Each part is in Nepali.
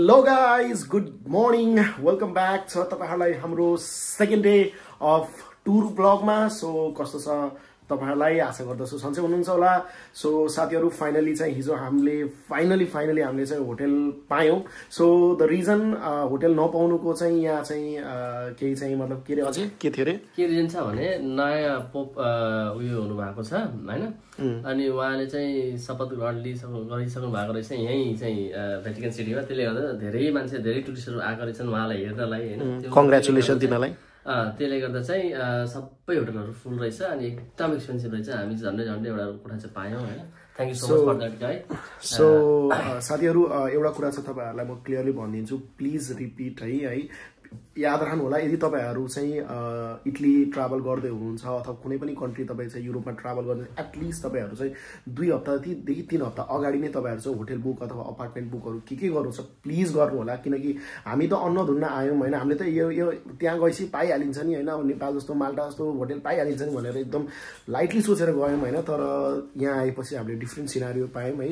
Hello guys, good morning. Welcome back to तपाईहरुलाई हाम्रो सेकेन्ड डे अफ टुर ब्लगमा. सो कस्तो छ तपाईहरुलाई, आशा गर्दछु सन्चै हुनुहुन्छ होला. सो साथीहरु, फाइनली चाहिँ हिजो हामीले फाइनली हामीले चाहिँ होटल पायौं. सो द रिजन होटल नपाउनुको चाहिँ यहाँ चाहिँ केही चाहिँ मतलब के रे अझै के थियो रे, के रिजन छ भने नयाँ पोप उयो हुनु भएको छ हैन. अनि उहाँले चाहिँ शपथ गरिसक्नु भएको रहेछ यही चाहिँ भेटिकन सिटीमा. त्यसले गर्दा धेरै मान्छे, धेरै टुरिस्टहरु आएको रहेछन् उहाँलाई हेर्नलाई हैन. कंग्रेचुलेसन दिनलाई. त्यसले गर्दा चाहिँ सबै होटलहरु फुल रहेछ अनि एकदम एक्सपेन्सिभ रहेछ. हामी झन्डै एउटा कोठा चाहिँ पायौं हैन. Thank you so much for that guy. So साथीहरु, एउटा कुरा छ तपाईहरुलाई म क्लियरली भनिदिन्छु, प्लिज रिपिट है. याद राख्नु होला, यदि तपाईहरु चाहिँ इटली ट्राभल गर्दै हुनुहुन्छ अथवा कुनै पनि कन्ट्री तपाई चाहिँ युरोपमा ट्राभल गर्दै एटलिस्ट तपाईहरु चाहिँ 2 हप्तादेखि 3 हप्ता अगाडि नै तपाईहरु चाहिँ होटल बुक अथवा अपार्टमेन्ट बुकहरु के गर्नु छ प्लिज गर्नु होला. किनकि हामी त अन्न धुन्न आयौं हैन, हामीले त यो त्यहाँ गएपछि पाइहालिन्छ नि हैन, नेपाल जस्तो माल्टा जस्तो होटल पाइहालिन्छ नि भनेर एकदम लाइटली सोचेर गयौं हैन. तर यहाँ आएपछि हामीले डिफरेन्ट सिनारियो पायौं है.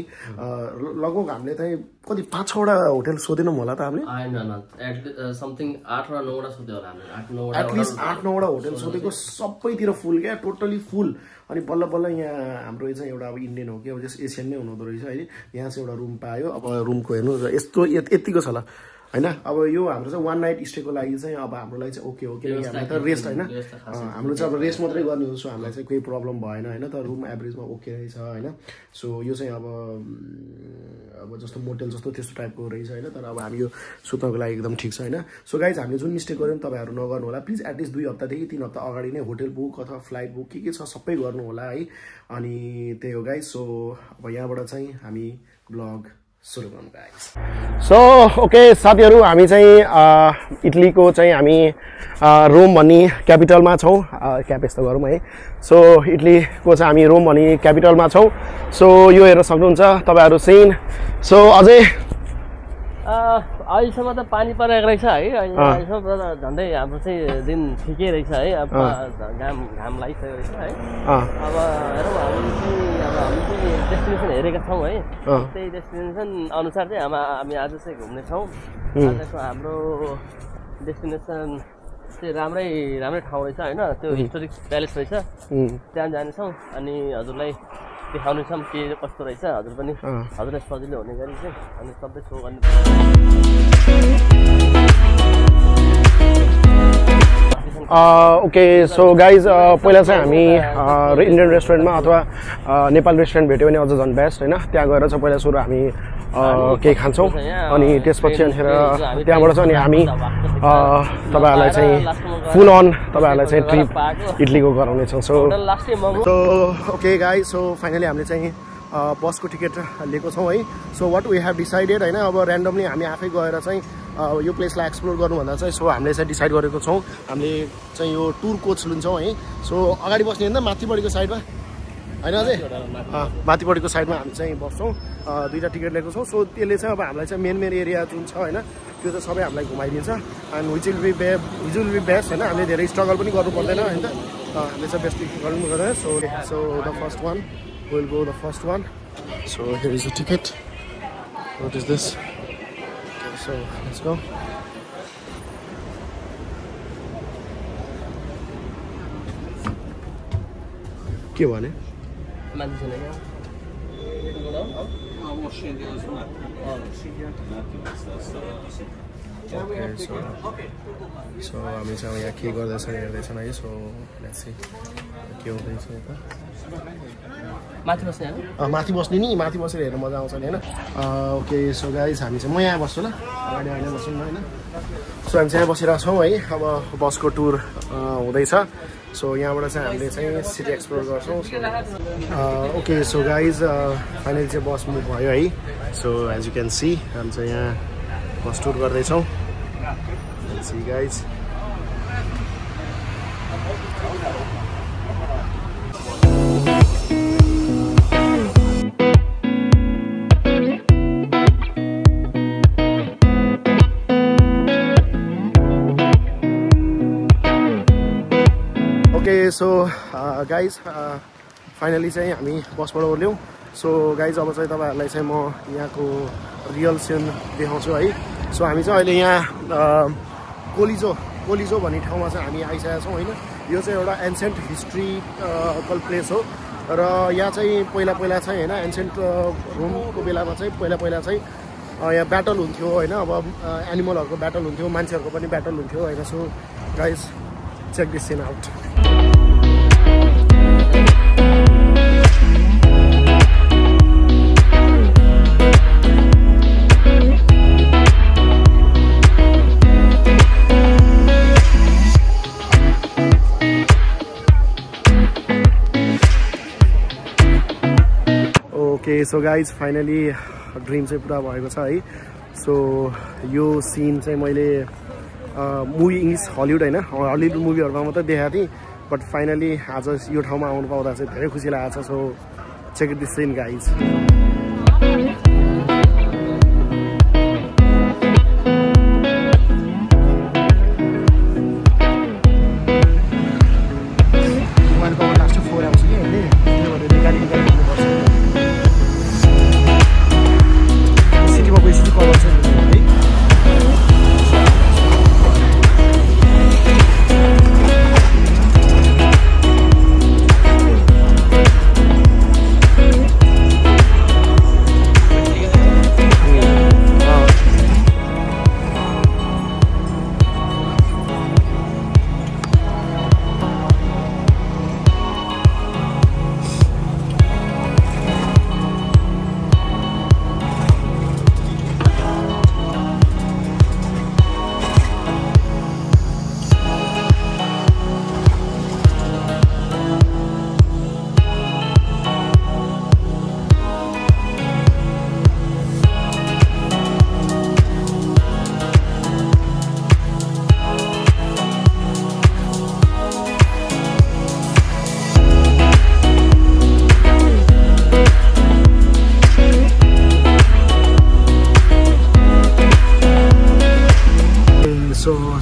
लगभग हामीले चाहिँ कति 5-6 वटा होटल सोधेनौं होला त हामीले. हैन समथिङ 8 वा 9 वटा सोध्यो होला हामीले. 8-9 वटा एटलिस्ट 8-9 वटा होटल सोधेको, सबैतिर फुल क्या, टोटली फुल. अनि बल्ल यहाँ हाम्रो चाहिँ एउटा अब इन्डियन हो कि अब जस एसियन नै हुनुहुँदो रहेछ है. यहाँ चाहिँ एउटा रुम पायो. अब रुमको हेर्नु यस्तो यतिको छ ल हैन. अब यो हाम्रो चाहिँ 1 नाइट स्टेको लागि चाहिँ अब हाम्रो लागि चाहिँ ओके हो, किनकि हामीलाई त रेस्ट हैन, हाम्रो चाहिँ अब रेस्ट मात्रै गर्ने हो. सो हामीलाई चाहिँ कुनै प्रब्लम भएन हैन. तर रुम एभरेजमा ओके रहेछ हैन. सो यो चाहिँ अब जस्तो मोटेल जस्तो त्यस्तो टाइपको रहेछ हैन. तर अब हामी यो सुत्नको लागि एकदम ठिक छ हैन. सो गाइज, हामीले जुन मिस्टेक गर्यौं तपाईहरु नगर्नु होला प्लिज. एटलिस्ट 2 हप्तादेखि 3 हप्ता अगाडि नै होटल बुक अथवा फ्लाइट बुक के छ सबै गर्नु होला है. अनि त्यही हो गाइज. सो अब यहाँबाट चाहिँ हामी ब्लग सुरु गरौँ गाइज. सो ओके साथीहरु, हामी चाहिँ इटलीको चाहिँ हामी रोम भन्ने क्यापिटलमा छौं. क्याप यस्तो गरौँ है. सो इटलीको चाहिँ हामी रोम भन्ने क्यापिटलमा छौं. सो यो हेर्न सक्नुहुन्छ तपाईहरु सीन. सो अझै अहिलेसम्म त पानी परेको रहेछ है. अहिलेसम्म झन्डै हाम्रो चाहिँ दिन ठिकै रहेछ है. अब घाम लागिसकेको रहेछ है. अब हेरौँ, हामी चाहिँ डेस्टिनेसन हेरेका छौँ है. त्यही डेस्टिनेसन अनुसार चाहिँ हामी आज चाहिँ घुम्ने छौँ. आजको हाम्रो डेस्टिनेसन चाहिँ राम्रै ठाउँ रहेछ होइन. त्यो हिस्टोरिक प्यालेस रहेछ, त्यहाँ जानेछौँ. अनि हजुरलाई देखाउने छौँ के कस्तो रहेछ. हजुर पनि हजुरलाई सजिलो हुने गरी चाहिँ अनि सबै सो गर्ने. ओके सो गाइज, पहिला चाहिँ हामी इन्डियन रेस्टुरेन्टमा अथवा नेपाल रेस्टुरेन्ट भेट्यो भने अझ झन् बेस्ट होइन. त्यहाँ गएर चाहिँ पहिला सुरु हामी केही खान्छौँ. अनि त्यसपछि अनिखेर त्यहाँबाट चाहिँ अनि हामी तपाईँहरूलाई चाहिँ फुल अन तपाईँहरूलाई चाहिँ ट्रिप इटलीको गराउनेछौँ. So okay guys, so finally हामीले चाहिँ बसको टिकट लिएको छौँ है. So what we have decided होइन, अब ऱ्यान्डमली हामी आफै गएर चाहिँ यो प्लेसलाई एक्सप्लोर गर्नुभन्दा चाहिँ सो हामीले चाहिँ डिसाइड गरेको छौँ. हामीले चाहिँ यो टुर कोच लिन्छौँ है. सो अगाडि बस्ने भन्दा माथिपट्टिको साइडमा होइन, अझै माथिपट्टिको साइडमा हामी चाहिँ बस्छौँ. 2टा टिकट लिएको छौँ. सो त्यसले चाहिँ अब हामीलाई चाहिँ मेन एरिया जुन छ होइन त्यो चाहिँ सबै हामीलाई घुमाइदिन्छ. And which will be best होइन. हामीले धेरै स्ट्रगल पनि गर्नु पर्दैन होइन. हामीले चाहिँ बेस्ट गर्नु पर्दैन. So the first one will go the first one. So here is the ticket. What is this? Okay, so let's go. के भने मान्छे छैन यहाँ. सो हामी चाहिँ यहाँ के गर्दैछौँ हेर्दैछौँ है. सो लेट्स सी के हुँदैछ यता. माथि बस्ने होइन, माथि बस्ने नि, माथि बसेर हेर्नु मजा आउँछ नि होइन. ओके सो गाइज, हामी चाहिँ म यहाँ बस्छु ल, अगाडि होइन बस्छु न होइन. सो हामी चाहिँ यहाँ बसिरहेको छौँ है. अब बसको टुर हुँदैछ. सो यहाँबाट चाहिँ हामीले चाहिँ सिटी एक्सप्लोर गर्छौँ. ओके सो गाइज, फाइनली चाहिँ बस मुभ भयो है. So as you can see हामी चाहिँ यहाँ बस टुर गर्दैछौँ. See guys. Okay so guys, finally चाहिँ हामी बसबाट ओर्ल्यौँ. सो गाइज, अब चाहिँ तपाईँहरूलाई चाहिँ म यहाँको रियल सिन देखाउँछु है. सो हामी चाहिँ अहिले यहाँ कोलिजो भन्ने ठाउँमा चाहिँ हामी आइसकेका छौँ होइन। यो चाहिँ एउटा एन्सेन्ट हिस्ट्रिकल प्लेस हो र यहाँ चाहिँ पहिला चाहिँ होइन एन्सेन्ट रोमको बेलामा चाहिँ पहिला चाहिँ यहाँ ब्याटल हुन्थ्यो होइन। अब एनिमलहरूको ब्याटल हुन्थ्यो, मान्छेहरूको पनि ब्याटल हुन्थ्यो होइन। So guys check this scene out. Okay so guys finally dream चाहिँ पुरा भएको छ है। सो यो सिन चाहिँ मैले मुभी इङ्ग्लिस हलिउड होइन हलिउड मुभीहरूमा मात्रै देखाएको थिएँ, बट फाइनली आज यो ठाउँमा आउनु पाउँदा चाहिँ धेरै खुसी लागेको छ। So check this scene guys.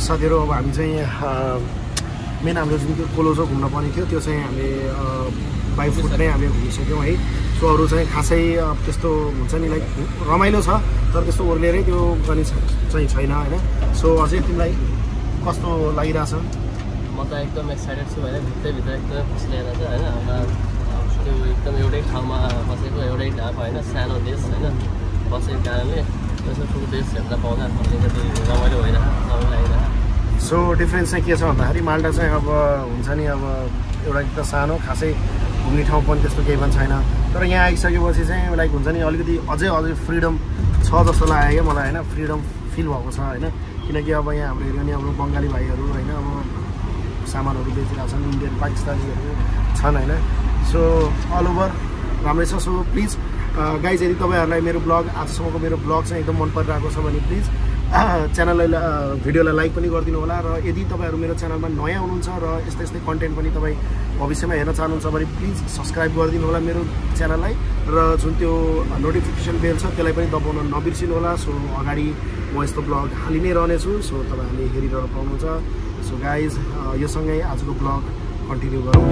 साथीहरू अब हामी चाहिँ मेन हाम्रो जुन त्यो कोलोजो घुम्न पर्ने थियो त्यो चाहिँ हामीले बाई फुट नै हामीले घुमिसक्यौँ है। सो अरू चाहिँ खासै त्यस्तो हुन्छ नि लाइक रमाइलो छ तर त्यस्तो ओर्लिएरै त्यो गर्ने चाहिँ छैन होइन। सो अझै तिमीलाई कस्तो लागिरहेछ? म त एकदम एक्साइटेड छु होइन। भित्रभित्र एकदमै खुसी लागेको छ होइन। त्यो एकदम एउटै ठाउँमा बसेको एउटै ढाप होइन, सानो देश होइन बसेको कारणले त्यसो ठुलो देश हेर्न पाउँदा अलिकति रमाइलो भइरहेको छ। सो डिफ्रेन्स चाहिँ के छ भन्दाखेरि माल्टा चाहिँ अब हुन्छ नि अब एउटा एकदम सानो खासै घुम्ने ठाउँ पनि त्यस्तो केही पनि छैन, तर यहाँ आइसकेपछि चाहिँ लाइक हुन्छ नि अलिकति अझै फ्रिडम छ जस्तो लाग्यो क्या मलाई होइन। फ्रिडम फिल भएको छ होइन, किनकि अब यहाँ हाम्रो हेऱ्यो भने हाम्रो बङ्गाली भाइहरू होइन अब सामानहरू बेचिरहेको छन्, इन्डियन पाकिस्तानीहरू छन् होइन। सो अल ओभर राम्रै छ। सो प्लिज गाइज यदि तपाईँहरूलाई मेरो ब्लग आजसम्मको मेरो ब्लग चाहिँ एकदम मन परिरहेको छ भने प्लिज च्यानललाई भिडियोलाई लाइक पनि गरिदिनु होला। र यदि तपाईँहरू मेरो च्यानलमा नयाँ हुनुहुन्छ र यस्तै कन्टेन्ट पनि तपाईँ भविष्यमा हेर्न चाहनुहुन्छ भने प्लिज सब्सक्राइब गरिदिनु होला मेरो च्यानललाई, र जुन त्यो नोटिफिकेसन बेल छ त्यसलाई पनि दबाउन नबिर्सिनु होला। सो अगाडि म यस्तो ब्लग हालि नै रहनेछु, सो तपाईँहरूले हेरिरहेर पाउनुहुन्छ। सो गाइज यो सँगै आजको ब्लग कन्टिन्यू गरौँ।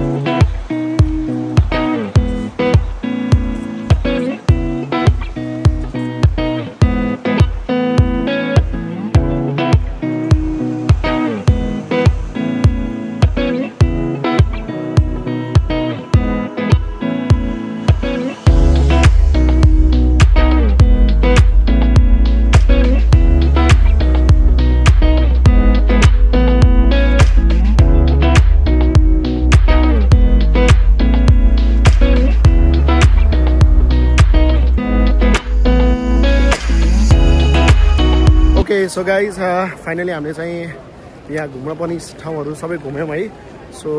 सो गाइज फाइनली हामीले चाहिँ यहाँ घुम्न पर्ने ठाउँहरू सबै घुम्यौँ है। सो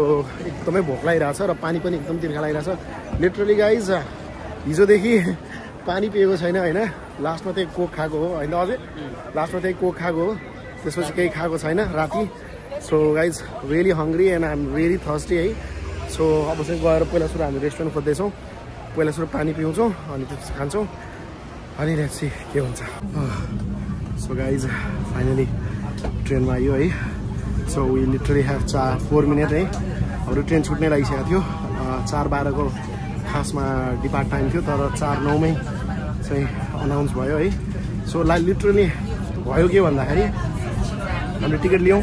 एकदमै भोक लागिरहेछ र पानी पनि एकदम तिर्खा लागिरहेछ। लिटरली गाइज हिजोदेखि पानी पिएको छैन होइन। लास्टमा चाहिँ कोक खाएको हो होइन, अझै लास्टमा चाहिँ कोक खाएको हो, त्यसपछि केही खाएको छैन राति। So guys really hungry and I am really thirsty है। सो अब चाहिँ गएर पहिला सुरु हामी रेस्टुरेन्ट खोज्दैछौँ, पहिला सुरु पानी पिउँछौँ अनि त्यसपछि खान्छौँ अनि लेट्स सी के हुन्छ। सो गाइज फाइनली ट्रेनमा आयो है। So we literally have 4 minute है। हाम्रो ट्रेन छुट्ने लागिसकेको थियो। 4:12 को खासमा डिपार्ट टाइम थियो, तर 4:09 मै चाहिँ अनाउन्स भयो है। सो लिटरली भयो के भन्दाखेरि हामीले टिकट लियौँ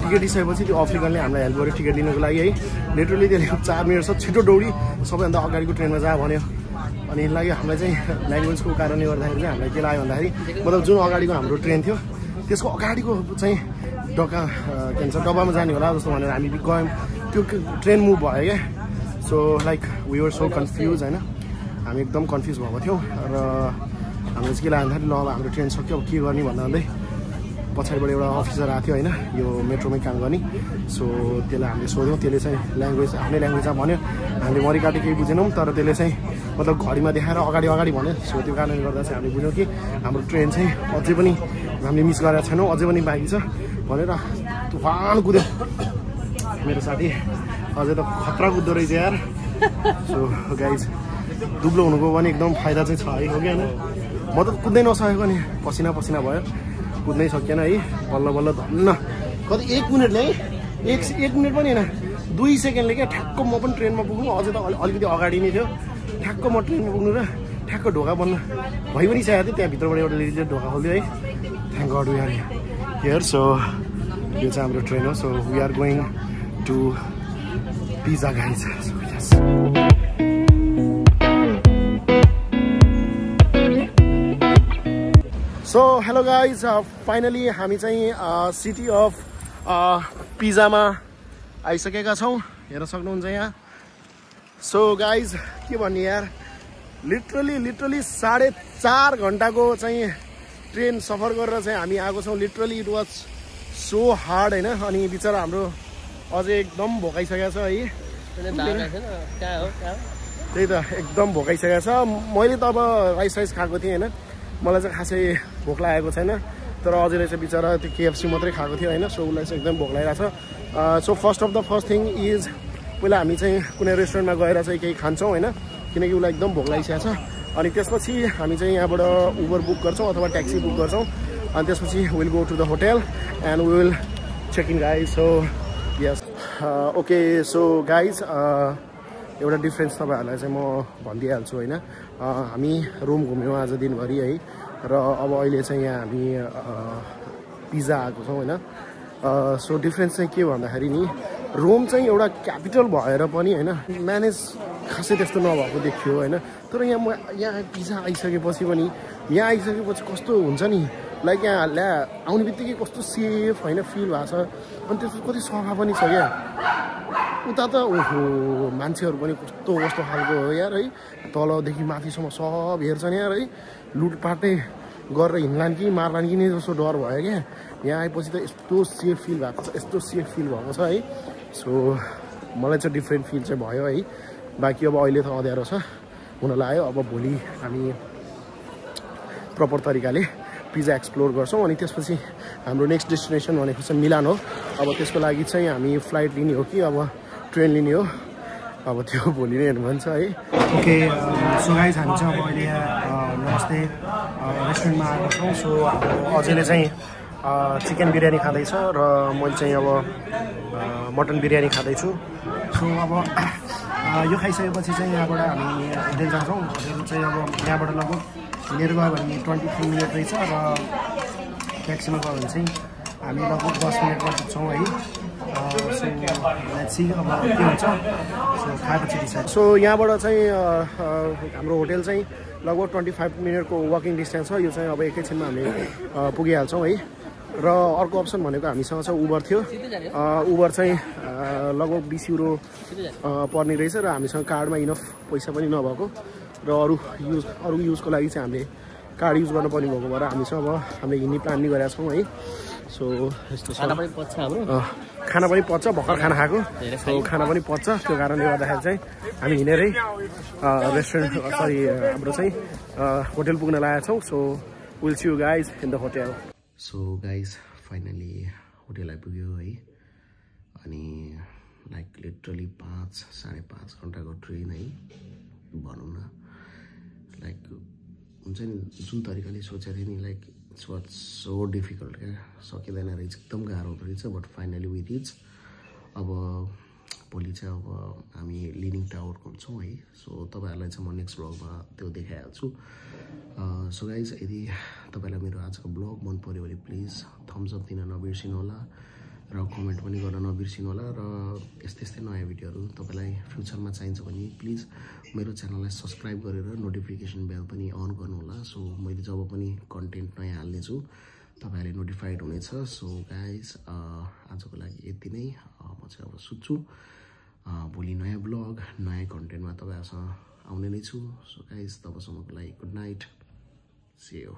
टिकट लिइसकेपछि त्यो अफ्रिकनले हामीलाई हेल्प गर्यो टिकट लिनुको लागि है लिटरली त्यसले 4 मिनट छ छिटो दौडी सबैभन्दा अगाडिको ट्रेनमा जा भन्यो अनि लागि हामीलाई चाहिँ ल्याङ्ग्वेजको कारणले गर्दाखेरि चाहिँ हामीलाई के लाग्यो भन्दाखेरि मतलब जुन अगाडिको हाम्रो ट्रेन थियो त्यसको अगाडिको चाहिँ डक्का के भन्छ डब्बामा जाने होला जस्तो भनेर हामी गयौँ त्यो ट्रेन मुभ भयो क्या so like we were so confuse होइन हामी एकदम कन्फ्युज भएको थियौँ र हामीले चाहिँ के लाग्यो भन्दाखेरि ल अब हाम्रो ट्रेन सक्यो अब के गर्ने भन्दा भन्दै पछाडिबाट एउटा अफिसर आएको थियो होइन यो मेट्रोमै काम गर्ने सो त्यसलाई हामीले सोध्यौँ त्यसले चाहिँ ल्याङ्ग्वेज आफ्नै ल्याङ्ग्वेजमा भन्यो हामीले मरिकाटे केही बुझेनौँ तर त्यसले चाहिँ मतलब घडीमा देखाएर अगाडि भन्यो सो त्यो कारणले गर्दा चाहिँ हामीले बुझ्यौँ कि हाम्रो ट्रेन चाहिँ अझै पनि हामीले मिस गरेका छैनौँ अझै पनि बाँकी छ भनेर तुफान कुद्यो मेरो साथी अझै त खतरा कुद्दो रहेछ यार सो गाइज दुब्लो हुनुको पनि एकदम फाइदा चाहिँ छ है हो कि होइन म त कुद्दै नसकेको नि पसिना भयो कुद्नै सकिएन है बल्ल बल्ल धन्न कति 1 मिनटले है एक मिनट पनि होइन 2 सेकेन्डले क्या ठ्याक्क म पनि ट्रेनमा पुग्नु अझै त अलिकति अगाडि नै थियो ठ्याक्क म ट्रेनमा पुग्नु र ठ्याक्क ढोका बन्द भइ पनि सकेको थियो त्यहाँभित्रबाट एउटा लेडीले ढोका खोल्यो है thank god we are here so यो चाहिँ हाम्रो ट्रेन हो so we are going to pizza guys so hello guys finally हामी चाहिँ सिटी अफ पिज्जामा आइसकेका छौँ हेर्न सक्नुहुन्छ यहाँ सो गाइज के भन्ने यार लिटरली 4.5 घन्टाको चाहिँ ट्रेन सफर गरेर चाहिँ हामी आएको छौँ literally it was so hard होइन अनि बिचरा हाम्रो अझै एकदम भोकाइसकेको छ है त्यही त एकदम भोकाइसकेको छ मैले त अब राइस खाएको थिएँ होइन मलाई चाहिँ खासै भोक लागेको छैन तर अझैले चाहिँ बिचरा त्यो KFC मात्रै खाएको थियो होइन सो उसलाई चाहिँ एकदम भोक लागिरहेको छ सो फर्स्ट थिङ इज पहिला हामी चाहिँ कुनै रेस्टुरेन्टमा गएर चाहिँ केही खान्छौँ होइन किनकि उसलाई एकदम भोक लागिसकेको छ अनि त्यसपछि हामी चाहिँ यहाँबाट उबर बुक गर्छौँ अथवा ट्याक्सी बुक गर्छौँ अनि त्यसपछि will go to the hotel and we will check in guys so yes okay so guys एउटा डिफ्रेन्स तपाईँहरूलाई चाहिँ म भनिदिइहाल्छु होइन हामी रुम घुम्यौँ आज दिनभरि है र अब अहिले चाहिँ यहाँ हामी पिज्जा आएको छौँ होइन सो डिफ्रेन्स चाहिँ के भन्दाखेरि नि रोम चाहिँ एउटा क्यापिटल भएर पनि होइन म्यानेज खासै त्यस्तो नभएको देखियो होइन तर यहाँ पिज्जा आइसकेपछि पनि यहाँ आइसकेपछि कस्तो हुन्छ नि लाइक यहाँ आउने बित्तिकै कस्तो सेफ होइन फिल भएको छ अनि त्यसको कति सफा पनि छ क्या उता त ओहो मान्छेहरू पनि कस्तो खालको हो यार है तलदेखि माथिसम्म सब हेर्छन् यार है लुटपाटै गरेर हिँड्लान् कि मार्लान् कि नै जस्तो डर भयो क्या यहाँ आएपछि त यस्तो सेफ फिल भएको छ है सो मलाई चाहिँ डिफ्रेन्ट फिल चाहिँ भयो है बाँकी अब अहिले त अँध्यारो छ हुन लाग्यो अब भोलि हामी प्रपर तरिकाले पिज्जा एक्सप्लोर गर्छौँ अनि त्यसपछि हाम्रो नेक्स्ट डेस्टिनेसन भनेको चाहिँ मिलान हो अब त्यसको लागि चाहिँ हामी फ्लाइट लिने हो कि अब ट्रेन लिने हो अब त्यो भोलि नै हेर्नुहुन्छ है ओके सो गाइज हामी चाहिँ अब अहिले नमस्ते रेस्टुरेन्टमा आएको छौँ सो अब अझैले चाहिँ चिकन बिरयानी खाँदैछ र मैले चाहिँ अब मटन बिरयानी खाँदैछु सो अब यो खाइसकेपछि चाहिँ यहाँबाट हामी होटेल जान्छौँ होटेल चाहिँ अब यहाँबाट लगभग हिँडेर गयो भने 23 मिनट रहेछ र ट्याक्सीमा गयो भने चाहिँ हामी लगभग 10 मिनटमा पुग्छौँ है सो लेट्स सी अब के हुन्छ सो खाएपछि डिसाइड सो यहाँबाट चाहिँ हाम्रो होटेल चाहिँ लगभग 25 मिनटको वकिङ डिस्टेन्स छ यो चाहिँ अब एकैछिनमा हामी पुगिहाल्छौँ है र अर्को अप्सन भनेको हामीसँग चाहिँ उबर थियो उबर चाहिँ लगभग 20 युरो पर्ने रहेछ र हामीसँग कार्डमा इनफ पैसा पनि नभएको र अरू युजको लागि चाहिँ हामीले कार्ड युज गर्नुपर्ने भएको भएर हामीसँग अब हामीले हिँड्ने प्लान पनि गरेका छौँ है सो यस्तो खाना पनि पच्छ भर्खर खाना खाएको सो खाना पनि पच्छ त्यो कारणले गर्दाखेरि चाहिँ हामी हिँडेरै रेस्टुरेन्ट हाम्रो चाहिँ होटेल पुग्न लागेका छौँ so will see you guys in the hotel so guys finally hotel आइपुग्यो है अनि लाइक लिटरली 5-5.5 घन्टाको ट्रेन है भनौँ न लाइक हुन्छ नि जुन तरिकाले सोचेको थिएँ नि like it's was so difficult क्या सकिँदैन रहेछ एकदम गाह्रो रहेछ बट फाइनली वी रिच अब भोलि चाहिँ अब हामी लिनिङ टावरको हुन्छौँ है। सो तपाईँहरूलाई चाहिँ म नेक्स्ट ब्लगमा त्यो देखाइहाल्छु। सो गाइज यदि तपाईँलाई मेरो आजको ब्लग मन पऱ्यो भने प्लिज थम्स अप दिन नबिर्सिनु होला र कमेन्ट पनि गर्न नबिर्सिनु होला र यस्तै यस्तै नयाँ भिडियोहरू तपाईँलाई फ्युचरमा चाहिन्छ भने प्लिज मेरो च्यानललाई सब्सक्राइब गरेर नोटिफिकेसन बेल पनि अन गर्नु होला। सो मैले जब पनि कन्टेन्ट नयाँ हाल्नेछु तपाईँहरूले नोटिफाइड हुनेछ। सो गाइज आजको लागि यति नै। म चाहिँ अब सुत्छु। भोलि नयाँ ब्लग नयाँ कन्टेन्टमा तपाईँहरूसँग आउने नै छु। सो गाइज तबसम्मको लागि गुड नाइट, सी यू।